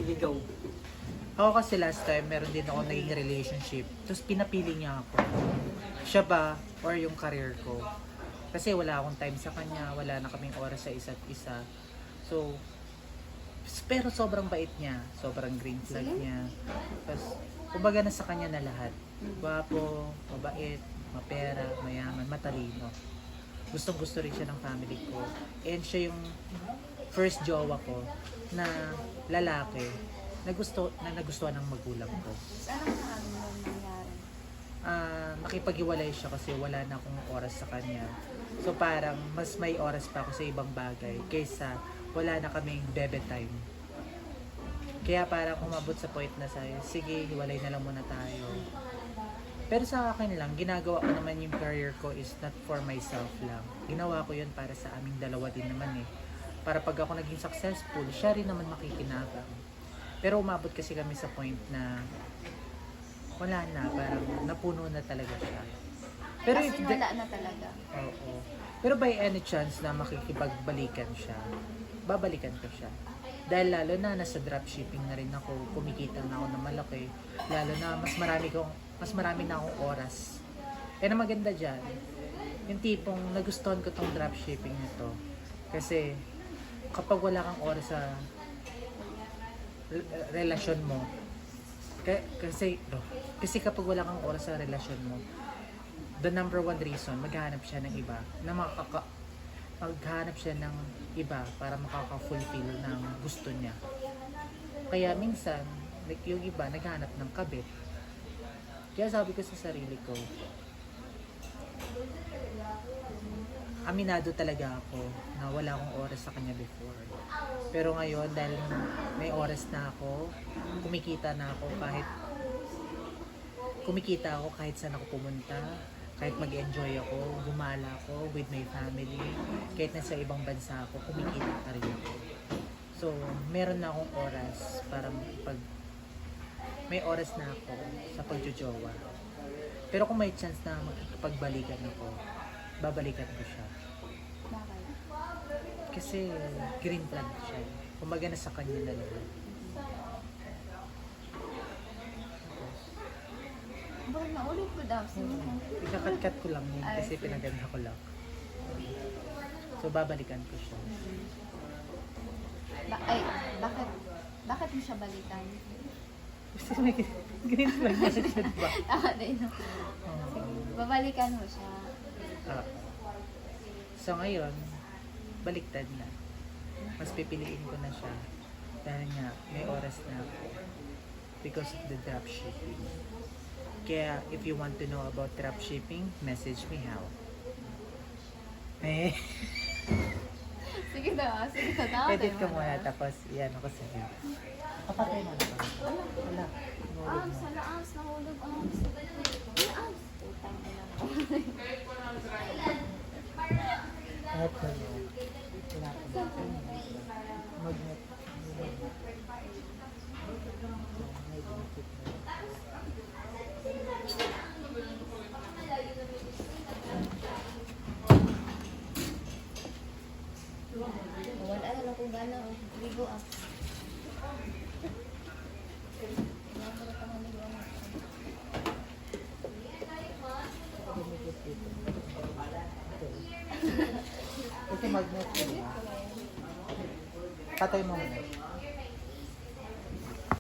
Sige, go. Ako kasi last time, meron din ako naging relationship. Tapos pinapili niya ako. Siya ba or yung career ko? Kasi wala akong time sa kanya, wala na kaming oras sa isa't isa. So, pero sobrang bait niya, sobrang green flag niya. Tapos, kumbaga na sa kanya na lahat. Gwapo, mabait, mapera, mayaman, matalino. Gustong gusto rin siya ng family ko. And siya yung first jowa ko na lalaki na nagustuhan ng magulang ko. Anong nangyari? Nakipag-iwalay siya kasi wala na akong oras sa kanya. So parang mas may oras pa ako sa ibang bagay kaysa wala na kaming bebe time. Kaya parang umabot sa point na sayo, sige, hiwalay na lang muna tayo. Pero sa akin lang, ginagawa ko naman yung career ko is not for myself lang. Ginawa ko yun para sa aming dalawa din naman eh. Para pag ako naging successful, siya rin naman makikinabang. Pero umabot kasi kami sa point na wala na, parang napuno na talaga siya. Pero As in, wala na talaga. Oo. Pero by any chance na makikipagbalikan siya, babalikan ko siya. Dahil lalo na nasa dropshipping na rin ako, kumikita na ako ng malaki. Lalo na mas marami na akong oras. Kaya ang maganda dyan, yung tipong nagustuhan ko tong dropshipping nito. Kasi kapag wala kang oras sa relasyon mo, kasi kapag wala kang oras sa relasyon mo, the number one reason, maghahanap siya ng iba na maghahanap siya ng iba para makaka-fulfill ng gusto niya. Kaya minsan, like yung iba, naghahanap ng kabit. Kaya sabi ko sa sarili ko, aminado talaga ako na wala akong oras sa kanya before. Pero ngayon, dahil may oras na ako, kumikita ako kahit saan ako pumunta, kahit mag-enjoy ako, gumala ako with my family, kahit nasa ibang bansa ako, kumikita pa rin ako. So, meron na akong oras para may oras na ako sa pagjojowa. Pero kung may chance na magpagbalikan ako, babalikan ko siya. Bakit? Kasi green flag siya. Kumbaga na sa kanya na lahat. Bakit naulit ko daw? Ikakat-kat ko lang yun kasi pinaganda ko lang. So babalikan ko siya. Bakit mo siya balikan? Kasi may green flag na siya, diba? Tama din. Babalikan mo siya. So ngayon, baliktad na. Mas pipiliin ko na siya. Dahil nga, may oras na ako. Because of the dropshipping. Kaya, if you want to know about dropshipping, message me how. Sige na. Edit ko muna, tapos yan ako sa'yo. Kapatay mo na ba? Wala. Sa laas, nahulog ang laas. Utang na lang. Kahit na yun. Magnet. Wala na lang kung gano'n. Ligo up. Kasi magnet. Patay mo muna.